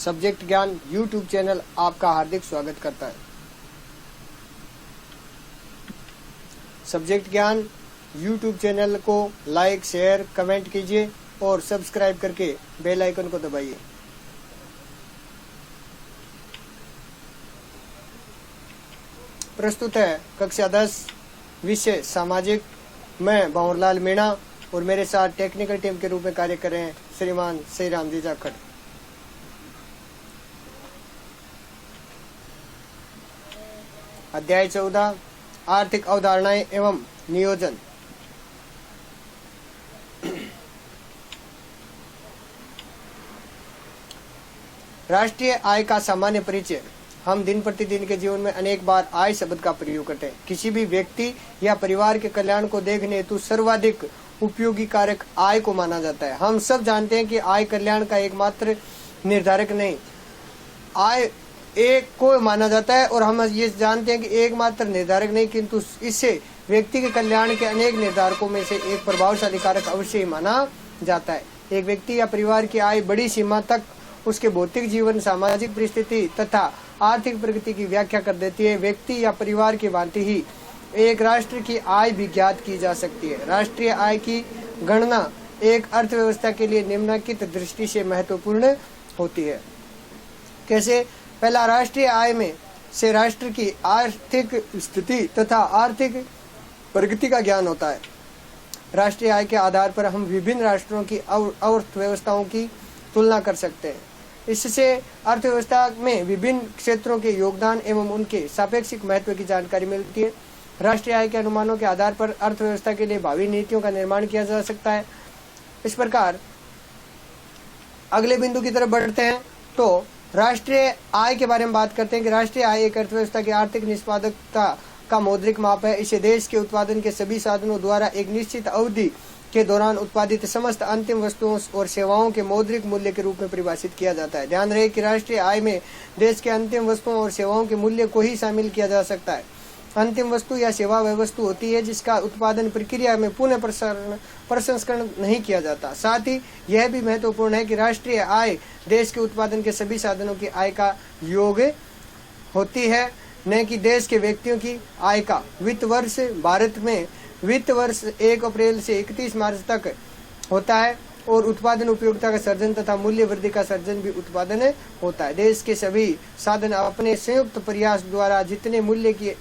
Subject ज्ञान YouTube channel आपका हार्दिक स्वागत करता है। सब्जेक्ट ज्ञान यूट्यूब चैनल को लाइक, शेयर, कमेंट कीजिए और सब्सक्राइब करके बेल आइकन को दबाइए। प्रस्तुत है कक्षा 10 विषय सामाजिक। मैं भंवरलाल मीणा और मेरे साथ टेक्निकल टीम के रूप में कार्य कर रहे हैं श्रीमान श्रीराम जी जाखड़। अध्याय 14 आर्थिक अवधारणाएं एवं नियोजन। राष्ट्रीय आय का सामान्य परिचय। हम दिन प्रतिदिन के जीवन में अनेक बार आय शब्द का प्रयोग करते हैं। किसी भी व्यक्ति या परिवार के कल्याण को देखने हेतु सर्वाधिक उपयोगी कारक आय को माना जाता है। हम सब जानते हैं कि आय कल्याण का एकमात्र निर्धारक नहीं, आय एक को माना जाता है और हम ये जानते हैं कि एकमात्र निर्धारक नहीं, किंतु इससे व्यक्ति के कल्याण के अनेक निर्धारकों में से एक प्रभावशाली कारक अवश्य ही माना जाता है। एक व्यक्ति या परिवार की आय बड़ी सीमा तक उसके भौतिक जीवन, सामाजिक परिस्थिति तथा आर्थिक प्रगति की व्याख्या कर देती है। व्यक्ति या परिवार की भांति ही एक राष्ट्र की आय भी ज्ञात की जा सकती है। राष्ट्रीय आय की गणना एक अर्थव्यवस्था के लिए निम्नलिखित दृष्टि से महत्वपूर्ण होती है। कैसे? पहला, राष्ट्रीय आय में से राष्ट्र की आर्थिक स्थिति तथा आर्थिक प्रगति का ज्ञान होता है। राष्ट्रीय आय के आधार पर हम विभिन्न राष्ट्रों की अर्थव्यवस्थाओं की तुलना कर सकते हैं। इससे अर्थव्यवस्था में विभिन्न क्षेत्रों के योगदान एवं उनके सापेक्षिक महत्व की जानकारी मिलती है। राष्ट्रीय आय के अनुमानों के आधार पर अर्थव्यवस्था के लिए भावी नीतियों का निर्माण किया जा सकता है। इस प्रकार अगले बिंदु की तरफ बढ़ते हैं तो राष्ट्रीय आय के बारे में बात करते हैं कि राष्ट्रीय आय एक अर्थव्यवस्था की आर्थिक निष्पादकता का मौद्रिक माप है। इसे देश के उत्पादन के सभी साधनों द्वारा एक निश्चित अवधि के दौरान उत्पादित समस्त अंतिम वस्तुओं और सेवाओं के मौद्रिक मूल्य के रूप में परिभाषित किया जाता है। ध्यान रहे कि राष्ट्रीय आय में देश के अंतिम वस्तुओं और सेवाओं के मूल्य को ही शामिल किया जा सकता है। अंतिम वस्तु या सेवा वह वस्तु होती है जिसका उत्पादन प्रक्रिया में पुनः प्रसंस्करण नहीं किया जाता। साथ ही यह भी महत्वपूर्ण है कि राष्ट्रीय आय देश के उत्पादन के सभी साधनों की आय का योग होती है, न कि देश के व्यक्तियों की आय का। वित्त वर्ष भारत में वित्त वर्ष 1 अप्रैल से 31 मार्च तक होता है और उत्पादन उपयोगिता का सर्जन तथा मूल्य वृद्धि का सर्जन भी उत्पादन होता है। देश के सभी साधन अपने संयुक्त प्रयास द्वारा जितने मूल्य की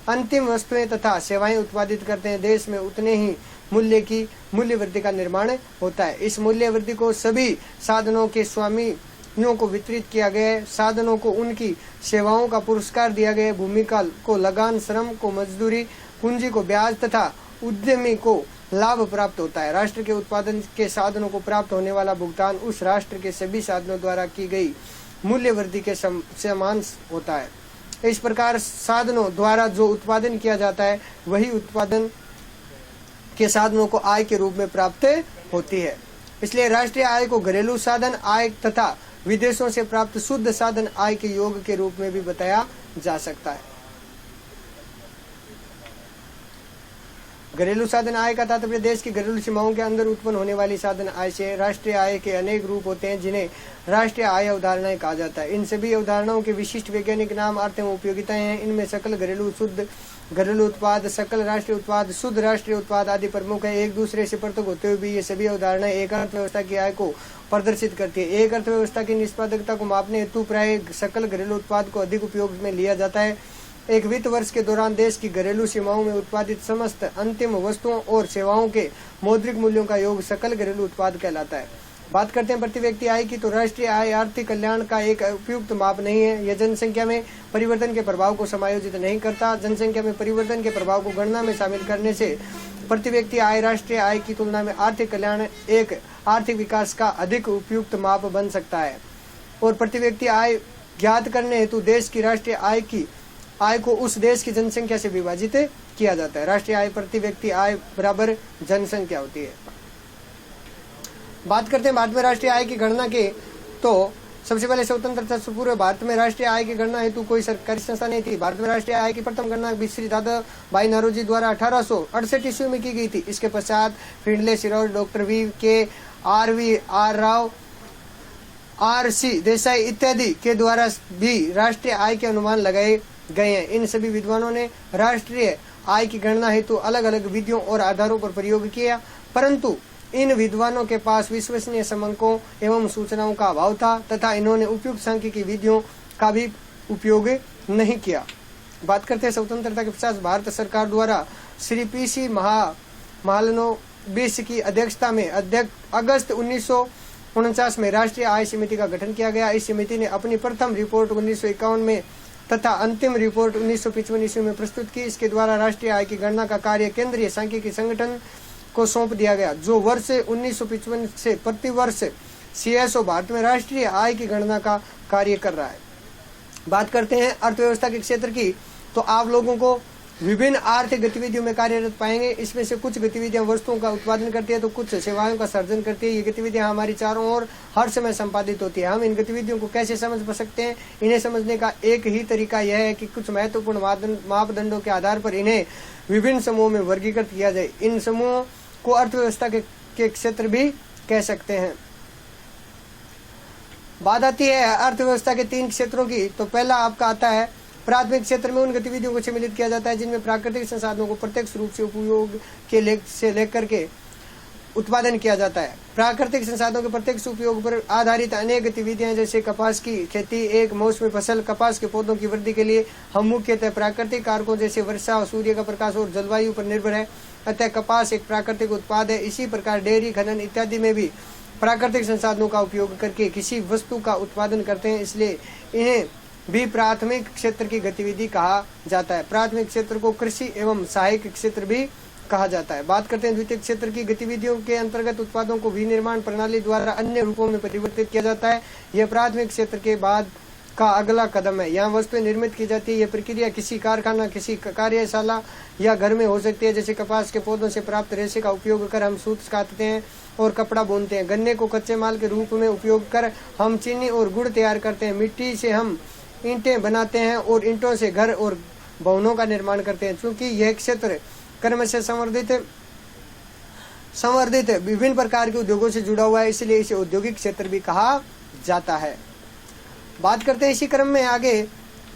अंतिम वस्तुएं तथा सेवाएं उत्पादित करते हैं, देश में उतने ही मूल्य की मूल्य वृद्धि का निर्माण होता है। इस मूल्य वृद्धि को सभी साधनों के स्वामियों को वितरित किया गया है। साधनों को उनकी सेवाओं का पुरस्कार दिया गया है। भूमि को लगान, श्रम को मजदूरी, पूंजी को ब्याज तथा उद्यमी को लाभ प्राप्त होता है। राष्ट्र के उत्पादन के साधनों को प्राप्त होने वाला भुगतान उस राष्ट्र के सभी साधनों द्वारा की गई मूल्य वृद्धि के समान होता है। इस प्रकार साधनों द्वारा जो उत्पादन किया जाता है वही उत्पादन के साधनों को आय के रूप में प्राप्त होती है। इसलिए राष्ट्रीय आय को घरेलू साधन आय तथा विदेशों से प्राप्त शुद्ध साधन आय के योग के रूप में भी बताया जा सकता है। घरेलू साधन आय का तात्पर्य देश की घरेलू सीमाओं के अंदर उत्पन्न होने वाली साधन आय से। राष्ट्रीय आय के अनेक रूप होते हैं जिन्हें राष्ट्रीय आय अवधारणाएं कहा जाता है। इन सभी अवधारणाओं के विशिष्ट वैज्ञानिक नाम, अर्थ एवं उपयोगिताएं हैं। इनमें सकल घरेलू, शुद्ध घरेलू उत्पाद, सकल राष्ट्रीय उत्पाद, शुद्ध राष्ट्रीय उत्पाद आदि प्रमुख है। एक दूसरे से पृथक होते हुए भी ये सभी अवधारणाएं एक अर्थव्यवस्था की आय को प्रदर्शित करती है। एक अर्थव्यवस्था की निष्पादकता को मापने हेतु प्राय सकल घरेलू उत्पाद को अधिक उपयोग में लिया जाता है। एक वित्त वर्ष के दौरान देश की घरेलू सीमाओं में उत्पादित समस्त अंतिम वस्तुओं और सेवाओं के मौद्रिक मूल्यों का योग सकल घरेलू उत्पाद कहलाता है। बात करते हैं प्रति व्यक्ति आय की, तो राष्ट्रीय आय आर्थिक कल्याण का एक उपयुक्त माप नहीं है। यह जनसंख्या में परिवर्तन के प्रभाव को समायोजित नहीं करता। जनसंख्या में परिवर्तन के प्रभाव को गणना में शामिल करने से प्रति व्यक्ति आय राष्ट्रीय आय की तुलना में आर्थिक कल्याण एक आर्थिक विकास का अधिक उपयुक्त माप बन सकता है। और प्रति व्यक्ति आय ज्ञात करने हेतु देश की राष्ट्रीय आय को उस देश की जनसंख्या से विभाजित किया जाता है। राष्ट्रीय आय प्रति व्यक्ति आय बराबर जनसंख्या होती है। बात करते हैं भारत में राष्ट्रीय आय की गणना के, तो सबसे पहले स्वतंत्रता से पूर्व भारत में राष्ट्रीय आय की गणना हेतु कोई सरकारी संस्था नहीं थी। भारत में राष्ट्रीय आय की प्रथम गणना श्री दादा भाई नौरोजी द्वारा 1868 ईस्वी में की गई थी। इसके पश्चात फिंडले सिरोड, डॉक्टर वी के आर राव RC देसाई इत्यादि के द्वारा भी राष्ट्रीय आय के अनुमान लगाए गए हैं। इन सभी विद्वानों ने राष्ट्रीय आय की गणना हेतु अलग अलग विधियों और आधारों पर प्रयोग किया, परंतु इन विद्वानों के पास विश्वसनीय समंकों एवं सूचनाओं का अभाव था तथा इन्होंने उपयुक्त सांख्यिकी विधियों का भी उपयोग नहीं किया। बात करते हैं स्वतंत्रता के पश्चात भारत सरकार द्वारा श्री PC महालनोबिस की अध्यक्षता में अगस्त 1949 में राष्ट्रीय आय समिति का गठन किया गया। इस समिति ने अपनी प्रथम रिपोर्ट 1951 में तथा अंतिम रिपोर्ट 1955 ईस्वी में प्रस्तुत की। इसके द्वारा राष्ट्रीय आय की गणना का कार्य केंद्रीय सांख्यिकी संगठन को सौंप दिया गया, जो वर्ष 1955 से प्रति वर्ष CSO भारत में राष्ट्रीय आय की गणना का कार्य कर रहा है। बात करते हैं अर्थव्यवस्था के क्षेत्र की, तो आप लोगों को विभिन्न आर्थिक गतिविधियों में कार्यरत पाएंगे। इसमें से कुछ गतिविधियां वस्तुओं का उत्पादन करती है तो कुछ सेवाओं का सर्जन करती है। ये गतिविधियां हमारी चारों ओर हर समय संपादित होती है। हम इन गतिविधियों को कैसे समझ सकते हैं? इन्हें समझने का एक ही तरीका यह है कि कुछ महत्वपूर्ण मापदंडों के आधार पर इन्हें विभिन्न समूहों में वर्गीकृत किया जाए। इन समूहों को अर्थव्यवस्था के क्षेत्र भी कह सकते हैं। बात आती है अर्थव्यवस्था के 3 क्षेत्रों की, तो पहला आपका आता है प्राथमिक क्षेत्र में उन गतिविधियों को सम्मिलित किया जाता है जिनमें प्राकृतिक संसाधनों को प्रत्यक्ष रूप से उपयोग के से लेकर के उत्पादन किया जाता है। प्राकृतिक संसाधनों के प्रत्यक्ष उपयोग पर आधारित अनेक गतिविधियां जैसे कपास की खेती एक मौसमी फसल। कपास के पौधों की वृद्धि के लिए हम मुख्यतः प्राकृतिक कारकों जैसे वर्षा, सूर्य का प्रकाश और जलवायु पर निर्भर है, अतः कपास एक प्राकृतिक उत्पाद है। इसी प्रकार डेयरी, खनन इत्यादि में भी प्राकृतिक संसाधनों का उपयोग करके किसी वस्तु का उत्पादन करते हैं, इसलिए इन्हें भी प्राथमिक क्षेत्र की गतिविधि कहा जाता है। प्राथमिक क्षेत्र को कृषि एवं सहायक क्षेत्र भी कहा जाता है। बात करते हैं द्वितीय क्षेत्र की गतिविधियों के अंतर्गत उत्पादों को विनिर्माण प्रणाली द्वारा अन्य रूपों में परिवर्तित किया जाता है। यह प्राथमिक क्षेत्र के बाद का अगला कदम है। यहाँ वस्तुएं निर्मित की जाती है। यह प्रक्रिया किसी कारखाना, किसी कार्यशाला या घर में हो सकती है। जैसे कपास के पौधों से प्राप्त रेशे का उपयोग कर हम सूत काटते हैं और कपड़ा बुनते हैं। गन्ने को कच्चे माल के रूप में उपयोग कर हम चीनी और गुड़ तैयार करते हैं। मिट्टी से हम ईंटें बनाते हैं और ईंटों से घर और भवनों का निर्माण करते हैं। चूंकि यह क्षेत्र कर्म से संवर्धित विभिन्न प्रकार के उद्योगों से जुड़ा हुआ है, इसलिए इसे औद्योगिक क्षेत्र भी कहा जाता है। बात करते हैं इसी क्रम में आगे,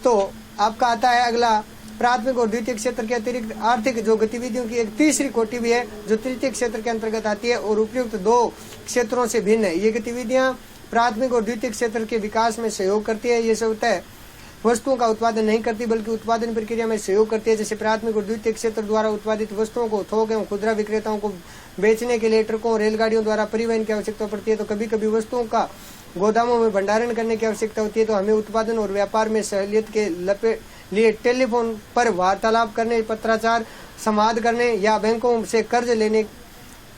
तो आपका आता है अगला प्राथमिक और द्वितीय क्षेत्र के अतिरिक्त आर्थिक जो गतिविधियों की एक तीसरी कोटि भी है जो तृतीय क्षेत्र के अंतर्गत आती है और उपयुक्त 2 क्षेत्रों से भिन्न है। ये गतिविधियां प्राथमिक और द्वितीय क्षेत्र के विकास में सहयोग करती है। ये स्वतः वस्तुओं का उत्पादन नहीं करती बल्कि उत्पादन प्रक्रिया में सहयोग करती है। जैसे प्राथमिक और द्वितीय क्षेत्र द्वारा उत्पादित वस्तुओं को थोक एवं खुदरा विक्रेताओं को बेचने के लिए ट्रकों और रेलगाड़ियों द्वारा परिवहन की आवश्यकता पड़ती है। तो कभी कभी वस्तुओं का गोदामों में भंडारण करने की आवश्यकता होती है, तो हमें उत्पादन और व्यापार में सहूलियत के लिए टेलीफोन पर वार्तालाप करने, पत्राचार संवाद करने या बैंकों से कर्ज लेने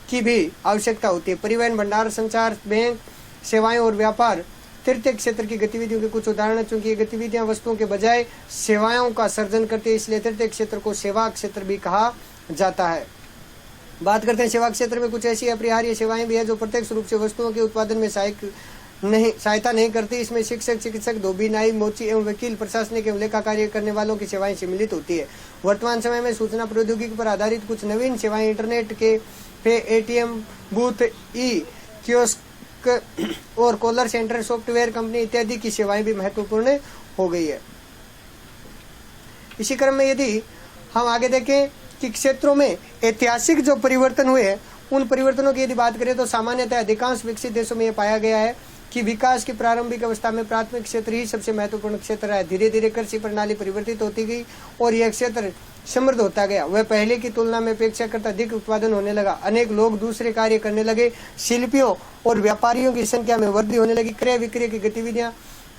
की भी आवश्यकता होती है। परिवहन, भंडार, संचार, बैंक सेवाएं और व्यापार तृतीय क्षेत्र की गतिविधियों के कुछ उदाहरण। चूंकि ये गतिविधियां वस्तुओं के बजाय सेवाओं का सर्जन करती है, इसलिए तृतीय क्षेत्र को सेवा क्षेत्र भी कहा जाता है। बात करते हैं सेवा क्षेत्र में कुछ ऐसी अपरिहार्य सेवाएं भी है जो प्रत्यक्ष रूप से वस्तुओं के उत्पादन में सहायता नहीं करती। इसमें शिक्षक, चिकित्सक, धोबी, नाई, मोची एवं वकील, प्रशासनिक एवं लेखा कार्य करने वालों की सेवाएं सम्मिलित होती है। वर्तमान समय में सूचना प्रौद्योगिकी पर आधारित कुछ नवीन सेवाएं इंटरनेट के ATM बूथ, कियोस्क और कॉलर सेंटर, सॉफ्टवेयर कंपनी इत्यादि की सेवाएं भी महत्वपूर्ण हो गई है। इसी क्रम में यदि हम आगे देखें कि क्षेत्रों में ऐतिहासिक जो परिवर्तन हुए हैं उन परिवर्तनों की यदि बात करें तो सामान्यतः अधिकांश विकसित देशों में यह पाया गया है कि विकास की प्रारंभिक अवस्था में प्राथमिक क्षेत्र ही सबसे महत्वपूर्ण क्षेत्र है। धीरे धीरे कृषि प्रणाली परिवर्तित होती गई और यह क्षेत्र समृद्ध होता गया। वह पहले की तुलना में अपेक्षाकृत अधिक उत्पादन होने लगा। अनेक लोग दूसरे कार्य करने लगे। शिल्पियों और व्यापारियों की संख्या में वृद्धि होने लगी। क्रय विक्रय की गतिविधियां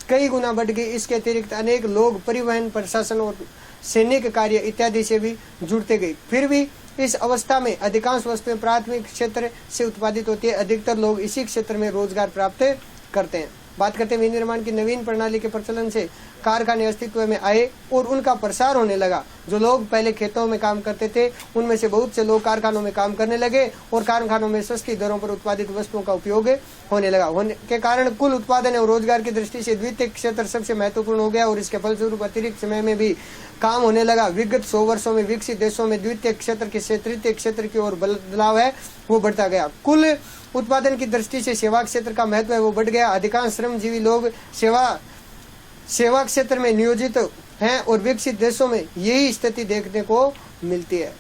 कई गुना बढ़ गई। इसके अतिरिक्त अनेक लोग परिवहन, प्रशासन और सैनिक कार्य इत्यादि से भी जुड़ते गए। फिर भी इस अवस्था में अधिकांश वस्तुएं प्राथमिक क्षेत्र से उत्पादित होती है। अधिकतर लोग इसी क्षेत्र में रोजगार प्राप्त करते हैं। बात करते हैं विनिर्माण की नवीन प्रणाली के प्रचलन से कारखाने अस्तित्व में आए और उनका प्रसार होने लगा। जो लोग पहले खेतों में काम करते थे उनमें से बहुत से लोग कारखानों में काम करने लगे और कारखानों में सस्ती दरों पर उत्पादित वस्तुओं का उपयोग होने लगा। होने के कारण कुल उत्पादन और रोजगार की दृष्टि से द्वितीय क्षेत्र सबसे महत्वपूर्ण हो गया और इसके फलस्वरूप अतिरिक्त समय में भी काम होने लगा। विगत 100 वर्षों में विकसित देशों में द्वितीय क्षेत्र से तृतीय क्षेत्र की ओर बदलाव है वो बढ़ता गया। कुल उत्पादन की दृष्टि से सेवा क्षेत्र का महत्व है वो बढ़ गया। अधिकांश श्रमजीवी लोग सेवा क्षेत्र में नियोजित हैं और विकसित देशों में यही स्थिति देखने को मिलती है।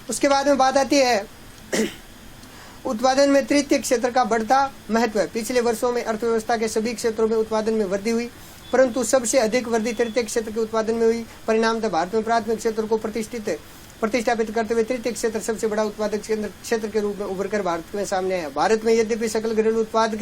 उसके बाद में बात आती है उत्पादन में तृतीय क्षेत्र का बढ़ता महत्व है। पिछले वर्षों में अर्थव्यवस्था के सभी क्षेत्रों में उत्पादन में वृद्धि हुई, परंतु सबसे अधिक वृद्धि तृतीय क्षेत्र के उत्पादन में हुई। परिणामतः भारत में प्राथमिक क्षेत्र को प्रतिष्ठापित करते हुए तृतीय क्षेत्र सबसे बड़ा उत्पादक क्षेत्र के रूप में उभर कर भारत में सामने आया। भारत में यद्यपि सकल घरेलू उत्पाद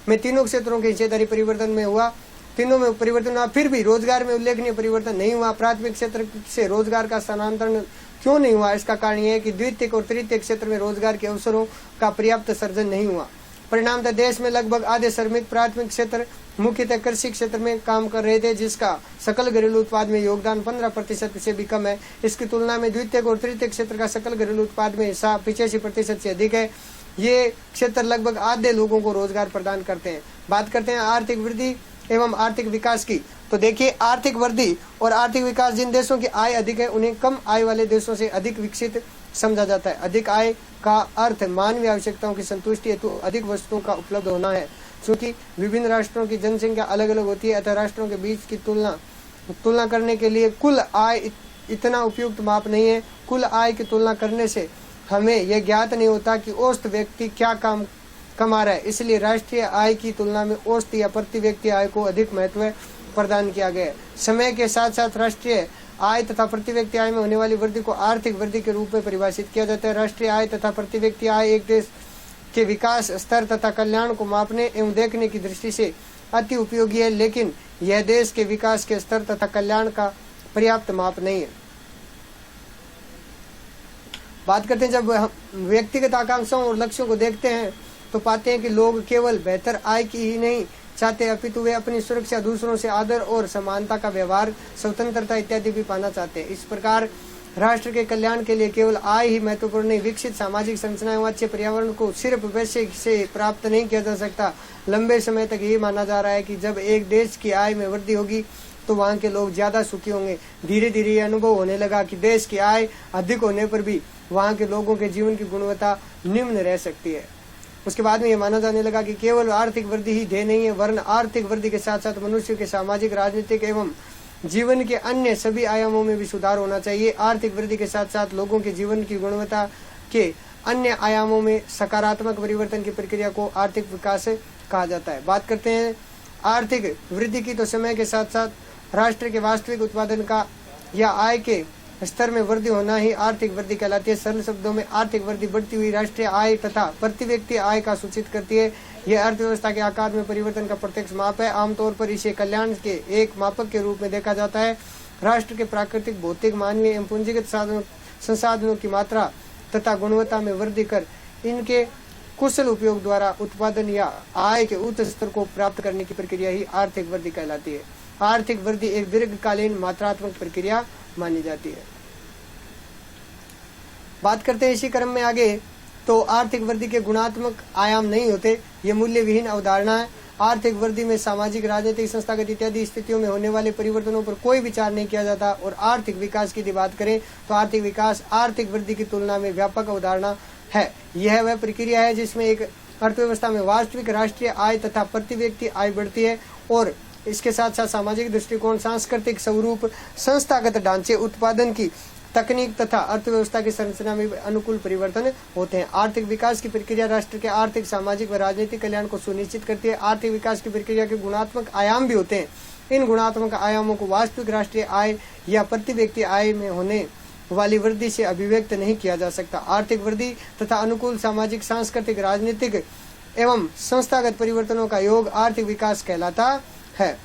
में तीनों क्षेत्रों के हिस्सेदारी परिवर्तन में हुआ, तीनों में परिवर्तन हुआ, फिर भी रोजगार में उल्लेखनीय परिवर्तन नहीं हुआ। प्राथमिक क्षेत्र से रोजगार का स्थानांतरण क्यों नहीं हुआ? इसका कारण यह है कि द्वितीय और तृतीय क्षेत्र में रोजगार के अवसरों का पर्याप्त सर्जन नहीं हुआ। परिणामतः देश में लगभग आधे श्रमिक प्राथमिक क्षेत्र मुख्यतः कृषि क्षेत्र में काम कर रहे थे, जिसका सकल घरेलू उत्पाद में योगदान 15% से भी कम है। इसकी तुलना में द्वितीय और तृतीय क्षेत्र का सकल घरेलू उत्पाद में हिस्सा 85% से अधिक है। ये क्षेत्र लगभग आधे लोगों को रोजगार प्रदान करते हैं। बात करते हैं आर्थिक वृद्धि एवं आर्थिक विकास की, तो देखिए आर्थिक वृद्धि और आर्थिक विकास, जिन देशों की आय अधिक है उन्हें कम आय वाले देशों से अधिक विकसित समझा जाता है। अधिक आय का अर्थ मानवीय आवश्यकताओं की संतुष्टि हेतु अधिक वस्तुओं का उपलब्ध होना है। क्योंकि विभिन्न राष्ट्रों की जनसंख्या अलग अलग होती है, अतः राष्ट्रों के बीच की तुलना करने के लिए कुल आय इतना उपयुक्त माप नहीं है। कुल आय की तुलना करने से हमें यह ज्ञात नहीं होता कि औसत व्यक्ति क्या काम कमा रहा है, इसलिए राष्ट्रीय आय की तुलना में औसत या प्रति व्यक्ति आय को अधिक महत्व प्रदान किया गया है। समय के साथ साथ राष्ट्रीय आय तथा प्रति व्यक्ति आय में होने वाली वृद्धि को आर्थिक वृद्धि के रूप में परिभाषित किया जाता है। राष्ट्रीय आय तथा प्रति व्यक्ति आय एक देश के विकास स्तर तथा कल्याण को मापने एवं देखने की दृष्टि से अति उपयोगी है, लेकिन यह देश के विकास के स्तर तथा कल्याण का पर्याप्त माप नहीं है। बात करते हैं, जब हम व्यक्तिगत आकांक्षाओं और लक्ष्यों को देखते हैं तो पाते हैं कि लोग केवल बेहतर आय की ही नहीं चाहते, अपितु वे अपनी सुरक्षा, दूसरों से आदर और समानता का व्यवहार, स्वतंत्रता इत्यादि भी पाना चाहते हैं। इस प्रकार राष्ट्र के कल्याण के लिए केवल आय ही महत्वपूर्ण नहीं, विकसित सामाजिक संरचना एवं अच्छे पर्यावरण को सिर्फ पैसे से प्राप्त नहीं किया जा सकता। लंबे समय तक यही माना जा रहा है कि जब एक देश की आय में वृद्धि होगी तो वहाँ के लोग ज्यादा सुखी होंगे। धीरे धीरे यह अनुभव होने लगा कि देश की आय अधिक होने पर भी वहाँ के लोगों के जीवन की गुणवत्ता निम्न रह सकती है। उसके बाद में यह माना जाने लगा कि केवल आर्थिक वृद्धि ही ध्येय नहीं है, वरन आर्थिक वृद्धि के साथ साथ मनुष्य के सामाजिक, राजनीतिक एवं जीवन के अन्य सभी आयामों में भी सुधार होना चाहिए। आर्थिक वृद्धि के साथ साथ लोगों के जीवन की गुणवत्ता के अन्य आयामों में सकारात्मक परिवर्तन की प्रक्रिया को आर्थिक विकास कहा जाता है। बात करते हैं आर्थिक वृद्धि की, तो समय के साथ साथ राष्ट्र के वास्तविक उत्पादन का या आय के स्तर में वृद्धि होना ही आर्थिक वृद्धि कहलाती है। सरल शब्दों में आर्थिक वृद्धि बढ़ती हुई राष्ट्रीय आय तथा प्रति व्यक्ति आय का सूचित करती है। यह अर्थव्यवस्था के आकार में परिवर्तन का प्रत्यक्ष माप है। आमतौर पर इसे कल्याण के एक मापक के रूप में देखा जाता है। राष्ट्र के प्राकृतिक, भौतिक, मानवीय एवं पूंजीगत संसाधनों की मात्रा तथा गुणवत्ता में वृद्धि कर इनके कुशल उपयोग द्वारा उत्पादन या आय के उच्च स्तर को प्राप्त करने की प्रक्रिया ही आर्थिक वृद्धि कहलाती है। आर्थिक वृद्धि एक दीर्घकालीन मात्रात्मक प्रक्रिया मानी जाती है। बात करते हैं इसी क्रम में आगे, तो आर्थिक वृद्धि के गुणात्मक आयाम नहीं होते, ये मूल्य विहीन अवधारणा है। आर्थिक वृद्धि में सामाजिक, राजनीतिक, संस्थागत इत्यादि स्थितियों में होने वाले परिवर्तनों पर कोई विचार नहीं किया जाता। और आर्थिक विकास की बात करें तो आर्थिक विकास आर्थिक वृद्धि की तुलना में व्यापक अवधारणा है। यह वह प्रक्रिया है जिसमें एक अर्थव्यवस्था में वास्तविक राष्ट्रीय आय तथा प्रति व्यक्ति आय बढ़ती है और इसके साथ साथ सामाजिक दृष्टिकोण, सांस्कृतिक स्वरूप, संस्थागत ढांचे, उत्पादन की तकनीक तथा अर्थव्यवस्था की संरचना में अनुकूल परिवर्तन होते हैं। आर्थिक विकास की प्रक्रिया राष्ट्र के आर्थिक, सामाजिक व राजनीतिक कल्याण को सुनिश्चित करती है। आर्थिक विकास की प्रक्रिया के गुणात्मक आयाम भी होते हैं। इन गुणात्मक आयामों को वास्तविक राष्ट्रीय आय या प्रति व्यक्ति आय में होने वाली वृद्धि से अभिव्यक्त नहीं किया जा सकता। आर्थिक वृद्धि तथा अनुकूल सामाजिक, सांस्कृतिक, राजनीतिक एवं संस्थागत परिवर्तनों का योग आर्थिक विकास कहलाता है।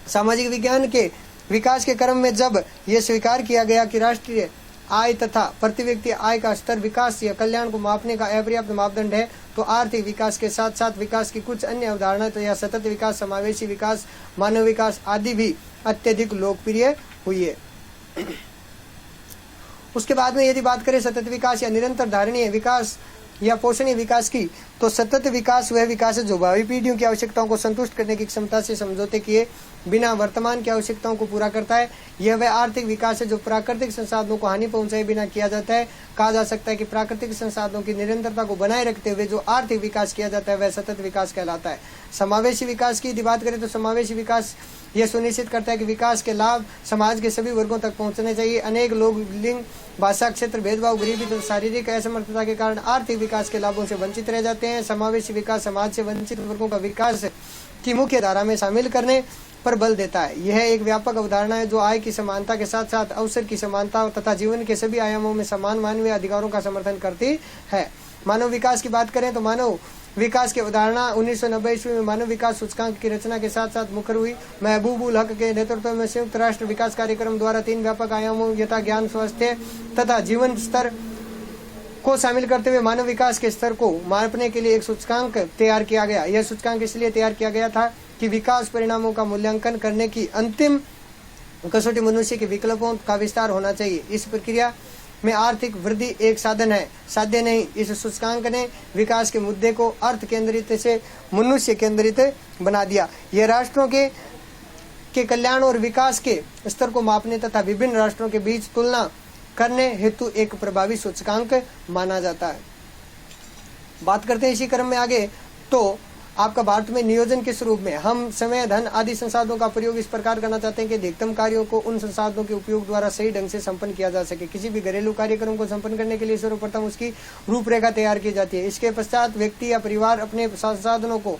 सामाजिक विज्ञान के विकास के क्रम में जब यह स्वीकार किया गया कि राष्ट्रीय आय तथा प्रति व्यक्ति आय का स्तर विकास या कल्याण को मापने का अपर्याप्त मापदंड है, तो आर्थिक विकास के साथ साथ विकास की कुछ अन्य अवधारणाएं, तो यह सतत विकास, समावेशी विकास, मानव विकास आदि भी अत्यधिक लोकप्रिय हुई है। उसके बाद में यदि बात करें सतत विकास या निरंतर धारणीय विकास या पोषणीय विकास की, तो सतत विकास वह विकास है जो भावी पीढ़ियों की आवश्यकताओं को संतुष्ट करने की क्षमता से समझौते किए बिना वर्तमान की आवश्यकताओं को पूरा करता है। यह वह आर्थिक विकास है जो प्राकृतिक संसाधनों को हानि पहुंचाए बिना किया जाता है। कहा जा सकता है कि प्राकृतिक संसाधनों की निरंतरता को बनाए रखते हुए जो आर्थिक विकास किया जाता है वह सतत विकास कहलाता है। समावेशी विकास की यदि बात करें तो समावेशी विकास यह सुनिश्चित करता है कि विकास के लाभ समाज के सभी वर्गों तक पहुंचने चाहिए। अनेक लोग लिंग, भाषा, क्षेत्र भेदभाव, गरीबी तथा शारीरिक असमर्थता के कारण आर्थिक विकास के लाभों से वंचित रह जाते हैं। समावेशी विकास समाज से वंचित वर्गों का विकास की मुख्य धारा में शामिल करने पर बल देता है। यह एक व्यापक अवधारणा है जो आय की समानता के साथ साथ अवसर की समानता तथा जीवन के सभी आयामों में समान मानवीय अधिकारों का समर्थन करती है। मानव विकास की बात करें तो मानव विकास की अवधारणा 1990 ईस्वी में मानव विकास सूचकांक की रचना के साथ साथ मुखर हुई। महबूब उल हक के नेतृत्व में संयुक्त राष्ट्र विकास कार्यक्रम द्वारा 3 व्यापक आयामों यथा ज्ञान, स्वास्थ्य तथा जीवन स्तर को शामिल करते हुए मानव विकास के स्तर को मापने के लिए एक सूचकांक तैयार किया गया। यह सूचकांक इसलिए तैयार किया गया था कि विकास परिणामों का मूल्यांकन करने की अंतिम कसौटी मनुष्य के विकल्पों का विस्तार होना चाहिए। इस प्रक्रिया में आर्थिक वृद्धि एक साधन है, साध्य नहीं। इस सूचकांक ने विकास के मुद्दे को अर्थ केंद्रित से मनुष्य केंद्रित बना दिया। यह राष्ट्रों के कल्याण और विकास के स्तर को मापने तथा विभिन्न राष्ट्रों के बीच तुलना करने हेतु एक प्रभावी सूचकांक माना जाता है। बात करते हैं इसी क्रम में आगे तो आपका भारत में नियोजन के स्वरूप में हम समय, धन आदि संसाधनों का प्रयोग इस प्रकार करना चाहते हैं कि अधिकतम कार्यों को उन संसाधनों के उपयोग द्वारा सही ढंग से संपन्न किया जा सके। किसी भी घरेलू कार्यक्रम को संपन्न करने के लिए सर्वप्रथम उसकी रूपरेखा तैयार की जाती है। इसके पश्चात व्यक्ति या परिवार अपने संसाधनों को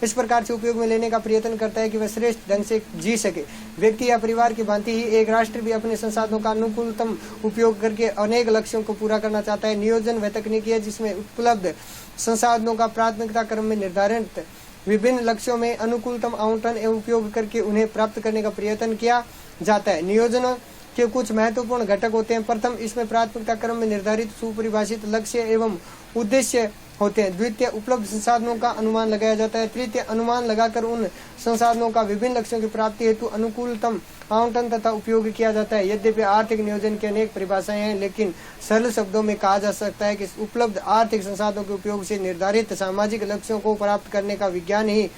इस प्रकार से उपयोग में लेने का प्रयत्न करता है कि वह श्रेष्ठ ढंग से जी सके। व्यक्ति या परिवार की भांति ही एक राष्ट्र भी अपने संसाधनों का अनुकूलतम उपयोग करके अनेक लक्ष्यों को पूरा करना चाहता है। नियोजन वह तकनीक है जिसमें उपलब्ध संसाधनों का प्राथमिकता क्रम में निर्धारित विभिन्न लक्ष्यों में अनुकूलतम आवंटन एवं उपयोग करके उन्हें प्राप्त करने का प्रयत्न किया जाता है। नियोजन के कुछ महत्वपूर्ण घटक होते हैं। प्रथम, इसमें प्राथमिकता क्रम में निर्धारित सुपरिभाषित लक्ष्य एवं उद्देश्य होते हैं। द्वितीय, उपलब्ध संसाधनों का अनुमान लगाया जाता है। तृतीय, अनुमान लगाकर उन संसाधनों का विभिन्न लक्ष्यों की प्राप्ति हेतु अनुकूलतम आवंटन तथा उपयोग किया जाता है। यद्यपि आर्थिक नियोजन की अनेक परिभाषाएं हैं, लेकिन सरल शब्दों में कहा जा सकता है कि उपलब्ध आर्थिक संसाधनों के उपयोग से निर्धारित सामाजिक लक्ष्यों को प्राप्त करने का विज्ञान ही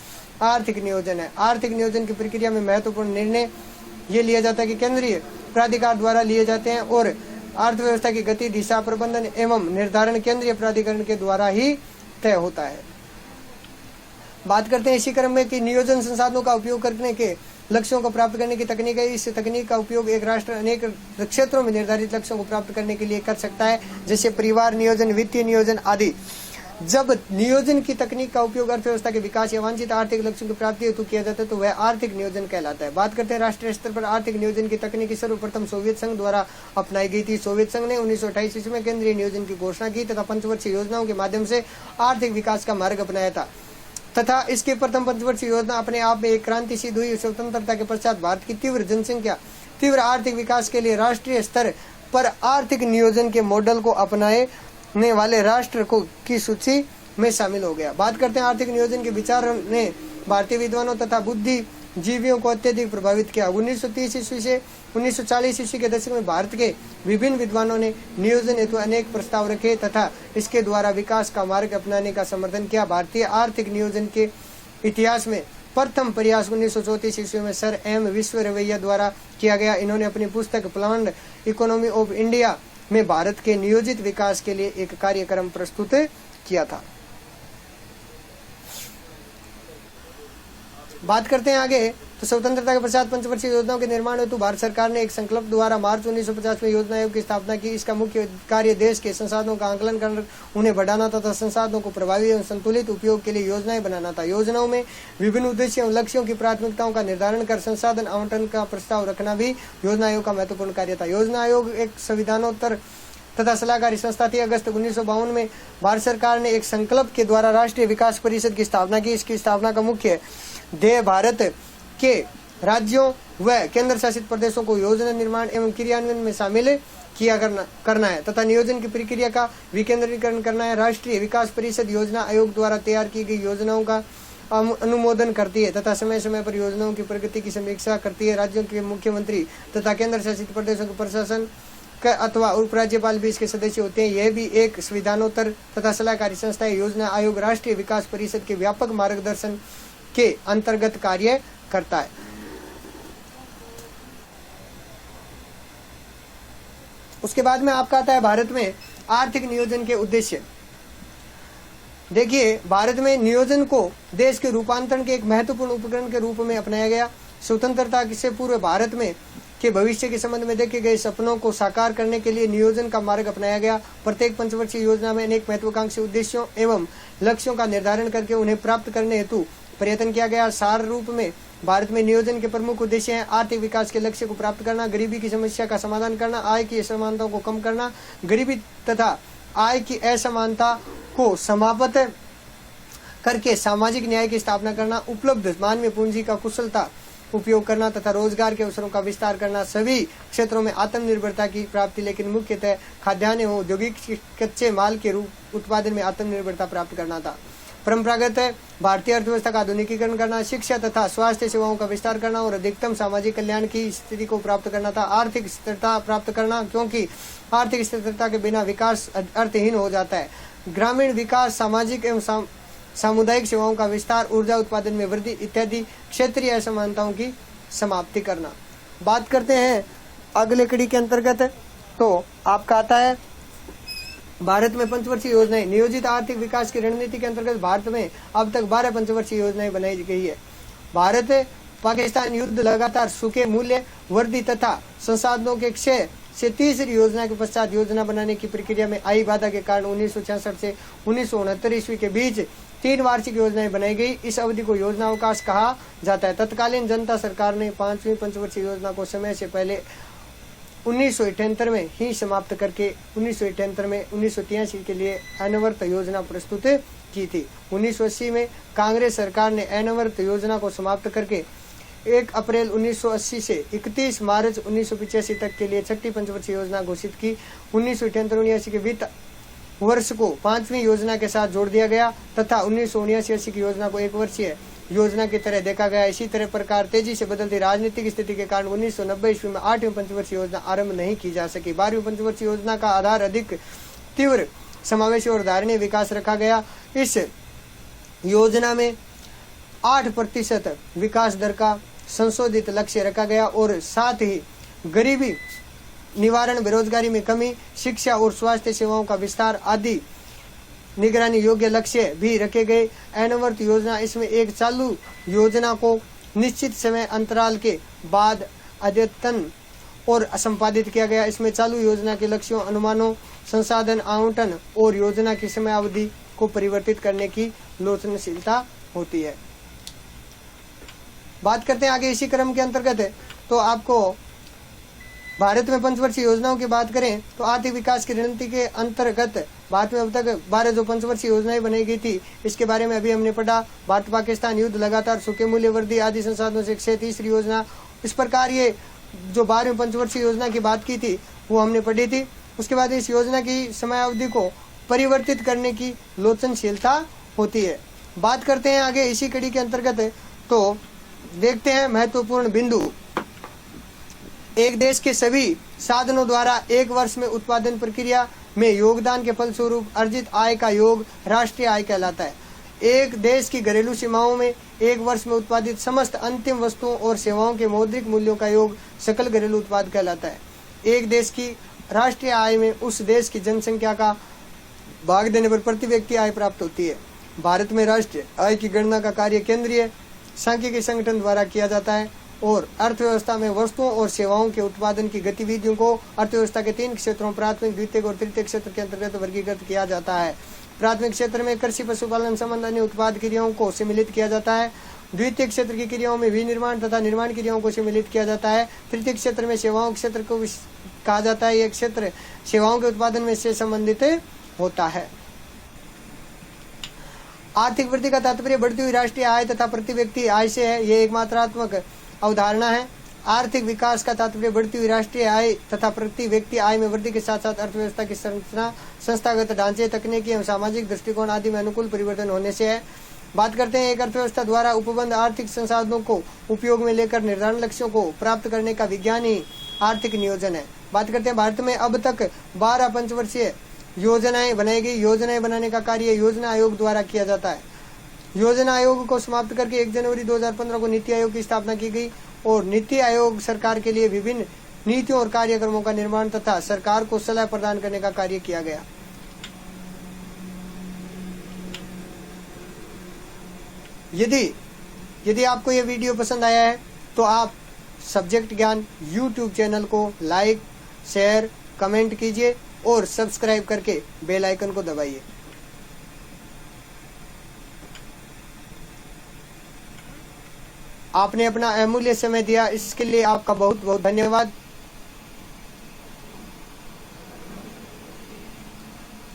आर्थिक नियोजन है। आर्थिक नियोजन की प्रक्रिया में महत्वपूर्ण निर्णय ये लिया जाता है कि केंद्रीय प्राधिकार द्वारा लिए जाते हैं और अर्थव्यवस्था की गति, दिशा, प्रबंधन एवं निर्धारण केंद्रीय प्राधिकरण के द्वारा ही तय होता है। बात करते हैं इसी क्रम में कि नियोजन संसाधनों का उपयोग करने के लक्ष्यों को प्राप्त करने की तकनीक है। इस तकनीक का उपयोग एक राष्ट्र अनेक क्षेत्रों में निर्धारित लक्ष्यों को प्राप्त करने के लिए कर सकता है, जैसे परिवार नियोजन, वित्तीय नियोजन आदि। जब नियोजन की तकनीक का उपयोग अर्थव्यवस्था के विकास या वांछित आर्थिक लक्ष्यों की प्राप्ति हेतु किया जाता है तो वह आर्थिक नियोजन कहलाता है। बात करते हैं राष्ट्रीय स्तर पर आर्थिक नियोजन की तकनीक सर्वप्रथम सोवियत संघ द्वारा अपनाई गई थी। सोवियत संघ ने 1928 ईस्वी में केंद्रीय नियोजन की घोषणा की तथा पंचवर्षीय योजनाओं के माध्यम से आर्थिक विकास का मार्ग अपनाया था तथा इसकी प्रथम पंचवर्षीय योजना अपने आप में एक क्रांति सिद्ध हुई। स्वतंत्रता के पश्चात भारत की तीव्र जनसंख्या, तीव्र आर्थिक विकास के लिए राष्ट्रीय स्तर पर आर्थिक नियोजन के मॉडल को अपनाने वाले राष्ट्र की सूची में शामिल हो गया। बात करते हैं आर्थिक नियोजन के विचार ने भारतीय विद्वानों तथा बुद्धिजीवियों को अत्यधिक प्रभावित किया। 1930 ईस्वी से 1940 ईस्वी के दशक में भारत के विभिन्न विद्वानों ने नियोजन हेतु अनेक प्रस्ताव रखे तथा इसके द्वारा विकास का मार्ग अपनाने का समर्थन किया। भारतीय आर्थिक नियोजन के इतिहास में प्रथम प्रयास 1934 ईस्वी में सर एम विश्वेश्वरैया द्वारा किया गया। इन्होंने अपनी पुस्तक प्लान्ड इकोनॉमी ऑफ इंडिया में भारत के नियोजित विकास के लिए एक कार्यक्रम प्रस्तुत किया था। बात करते हैं आगे तो स्वतंत्रता के पश्चात पंचवर्षीय योजनाओं के निर्माण हेतु भारत सरकार ने एक संकल्प द्वारा मार्च 1950 में योजना आयोग की स्थापना की। इसका मुख्य कार्य देश के संसाधनों का आंकलन कर उन्हें बढ़ाना तथा संसाधनों को प्रभावी एवं संतुलित उपयोग के लिए योजनाएं बनाना था। योजनाओं में विभिन्न उद्देश्यों एवं लक्ष्यों की प्राथमिकताओं का निर्धारण कर संसाधन आवंटन का प्रस्ताव रखना भी योजना आयोग का महत्वपूर्ण कार्य था। योजना आयोग एक संविधानोत्तर तथा सलाहकारी संस्था थी। अगस्त 1952 में भारत सरकार ने एक संकल्प के द्वारा राष्ट्रीय विकास परिषद की स्थापना की। इसकी स्थापना का मुख्य ध्येय भारत के राज्यों व केंद्र शासित प्रदेशों को योजना निर्माण एवं क्रियान्वयन में शामिल करना है तथा नियोजन की प्रक्रिया का विकेंद्रीकरण करना है। राष्ट्रीय विकास परिषद योजना आयोग द्वारा तैयार की गई योजनाओं का अनुमोदन करती है तथा समय समय पर योजनाओं की प्रगति की समीक्षा करती है। राज्यों के मुख्यमंत्री तथा केंद्र शासित प्रदेशों के प्रशासन अथवा उपराज्यपाल भी इसके सदस्य होते हैं। यह भी एक संविधानोत्तर तथा सलाहकारी संस्था है। योजना आयोग राष्ट्रीय विकास परिषद के व्यापक मार्गदर्शन के अंतर्गत कार्य करता है। उसके बाद में आपका आता है भारत में आर्थिक नियोजन के उद्देश्य। देखिए, भारत में नियोजन को देश के रूपांतरण के एक महत्वपूर्ण उपकरण के रूप में अपनाया गया। स्वतंत्रता से पूर्व भारत में के भविष्य के संबंध में देखे गए सपनों को साकार करने के लिए नियोजन का मार्ग अपनाया गया। प्रत्येक पंचवर्षीय योजना में अनेक महत्वाकांक्षी उद्देश्यों एवं लक्ष्यों का निर्धारण करके उन्हें प्राप्त करने हेतु प्रयत्न किया गया। सार रूप में भारत में नियोजन के प्रमुख उद्देश्य हैं: आर्थिक विकास के लक्ष्य को प्राप्त करना, गरीबी की समस्या का समाधान करना, आय की असमानताओं को कम करना, गरीबी तथा आय की असमानता को समाप्त करके सामाजिक न्याय की स्थापना करना, उपलब्ध मानवीय पूंजी का कुशलता उपयोग करना तथा रोजगार के अवसरों का विस्तार करना, सभी क्षेत्रों में आत्मनिर्भरता की प्राप्ति, लेकिन मुख्यतः खाद्यान्न एवं औद्योगिक कच्चे माल के रूप उत्पादन में आत्मनिर्भरता प्राप्त करना था। परंपरागत भारतीय अर्थव्यवस्था का आधुनिकीकरण करना, शिक्षा तथा स्वास्थ्य सेवाओं का विस्तार करना और अधिकतम सामाजिक कल्याण की स्थिति को प्राप्त करना था। आर्थिक स्थिरता प्राप्त करना, क्योंकि आर्थिक स्थिरता के बिना विकास अर्थहीन हो जाता है। ग्रामीण विकास, सामाजिक एवं सामुदायिक सेवाओं का विस्तार, ऊर्जा उत्पादन में वृद्धि इत्यादि क्षेत्रीय असमानताओं की समाप्ति करना। बात करते हैं अगले कड़ी के अंतर्गत, तो आपका आता है भारत में पंचवर्षीय योजनाएं। नियोजित आर्थिक विकास की रणनीति के अंतर्गत भारत में अब तक 12 पंचवर्षीय योजनाएं बनाई गई है। भारत पाकिस्तान युद्ध, लगातार सूखे मूल्य वृद्धि तथा संसाधनों के क्षय से तीसरी योजना के पश्चात योजना बनाने की प्रक्रिया में आई बाधा के कारण 1966 से 1969 ईस्वी के बीच 3 वार्षिक योजनाएं बनाई गई। इस अवधि को योजना अवकाश कहा जाता है। तत्कालीन जनता सरकार ने 5वीं पंचवर्षीय योजना को समय से पहले 1978 में ही समाप्त करके 1978 में 1983 के लिए अनवर्त योजना प्रस्तुत की थी। 1980 में कांग्रेस सरकार ने अनवर्त योजना को समाप्त करके 1 अप्रैल 1980 से 31 मार्च 1985 तक के लिए छठी पंचवर्षीय योजना घोषित की। 1978-79 के वित्त वर्ष को 5वीं योजना के साथ जोड़ दिया गया तथा 1979-80 की योजना को 1 वर्षीय योजना की तरह देखा गया। इसी तरह प्रकार तेजी से बदलती राजनीतिक स्थिति के कारण 1990 ईस्वी में 8वीं पंचवर्षीय योजना आरंभ नहीं की जा सकी। 12वीं पंचवर्षीय योजना का आधार अधिक तीव्र, समावेशी और धारणीय विकास रखा गया। इस योजना में 8% विकास दर का संशोधित लक्ष्य रखा गया और साथ ही गरीबी निवारण, बेरोजगारी में कमी, शिक्षा और स्वास्थ्य सेवाओं का विस्तार आदि निगरानी योग्य लक्ष्य भी रखे गए। अनवर्त योजना, इसमें एक चालू योजना को निश्चित समय अंतराल के बाद अद्यतन और संपादित किया गया। इसमें चालू योजना के लक्ष्यों, अनुमानों, संसाधन आवंटन और योजना की समयावधि को परिवर्तित करने की लोचनशीलता होती है। बात करते हैं आगे इसी क्रम के अंतर्गत, तो आपको भारत में पंचवर्षीय योजनाओं की बात करें तो आर्थिक विकास की रणनीति के अंतर्गत भारत में अब तक 12 जो पंचवर्षीय योजनाएं बनाई गई थी, इसके बारे में अभी हमने पढ़ा। भारत पाकिस्तान युद्ध, लगातार सूखे मूल्य वृद्धि आदि संसाधनों से क्षय, तीसरी योजना। इस प्रकार ये जो 12वीं पंचवर्षीय योजना की बात की थी वो हमने पढ़ी थी। उसके बाद इस योजना की समयावधि को परिवर्तित करने की लोचनशीलता होती है। बात करते हैं आगे इसी कड़ी के अंतर्गत, तो देखते हैं महत्वपूर्ण बिंदु। एक देश के सभी साधनों द्वारा एक वर्ष में उत्पादन प्रक्रिया में योगदान के फलस्वरूप अर्जित आय का योग राष्ट्रीय आय कहलाता है। एक देश की घरेलू सीमाओं में एक वर्ष में उत्पादित समस्त अंतिम वस्तुओं और सेवाओं के मौद्रिक मूल्यों का योग सकल घरेलू उत्पाद कहलाता है। एक देश की राष्ट्रीय आय में उस देश की जनसंख्या का भाग देने पर प्रति व्यक्ति आय प्राप्त होती है। भारत में राष्ट्रीय आय की गणना का कार्य केंद्रीय सांख्यिकी संगठन द्वारा किया जाता है और अर्थव्यवस्था में वस्तुओं और सेवाओं के उत्पादन की गतिविधियों को अर्थव्यवस्था के 3 क्षेत्रों, प्राथमिक, द्वितीयक और तृतीयक क्षेत्र के अंतर्गत वर्गीकृत किया जाता है। प्राथमिक क्षेत्र में कृषि, पशुपालन संबंधी अन्य उत्पाद क्रियाओं को सम्मिलित किया जाता है। द्वितीयक क्षेत्र की क्रियाओं में विनिर्माण तथा निर्माण क्रियाओं को सम्मिलित किया जाता है। तृतीयक क्षेत्र में सेवाओं क्षेत्र को कहा जाता है। यह क्षेत्र सेवाओं के उत्पादन में से संबंधित होता है। आर्थिक वृद्धि का तात्पर्य बढ़ती हुई राष्ट्रीय आय तथा प्रति व्यक्ति आय से है। यह एक मात्रात्मक अवधारणा है। आर्थिक विकास का तात्पर्य बढ़ती हुई राष्ट्रीय आय तथा प्रति व्यक्ति आय में वृद्धि के साथ साथ अर्थव्यवस्था की संरचना, संस्थागत ढांचे, तकनीकी एवं सामाजिक दृष्टिकोण आदि में अनुकूल परिवर्तन होने से है। बात करते हैं एक अर्थव्यवस्था द्वारा उपबंध आर्थिक संसाधनों को उपयोग में लेकर निर्धारित लक्ष्यों को प्राप्त करने का विज्ञान ही आर्थिक नियोजन है। बात करते हैं भारत में अब तक 12 पंचवर्षीय योजनाएं बनाई गई। योजनाएं बनाने का कार्य योजना आयोग द्वारा किया जाता है। योजना आयोग को समाप्त करके 1 जनवरी 2015 को नीति आयोग की स्थापना की गई और नीति आयोग सरकार के लिए विभिन्न नीतियों और कार्यक्रमों का निर्माण तथा सरकार को सलाह प्रदान करने का कार्य किया गया। यदि आपको यह वीडियो पसंद आया है तो आप सब्जेक्ट ज्ञान YouTube चैनल को लाइक, शेयर, कमेंट कीजिए और सब्सक्राइब करके बेल आइकन को दबाइए। आपने अपना अमूल्य समय दिया, इसके लिए आपका बहुत बहुत धन्यवाद।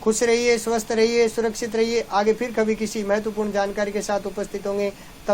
खुश रहिए, स्वस्थ रहिए, सुरक्षित रहिए। आगे फिर कभी किसी महत्वपूर्ण जानकारी के साथ उपस्थित होंगे। तब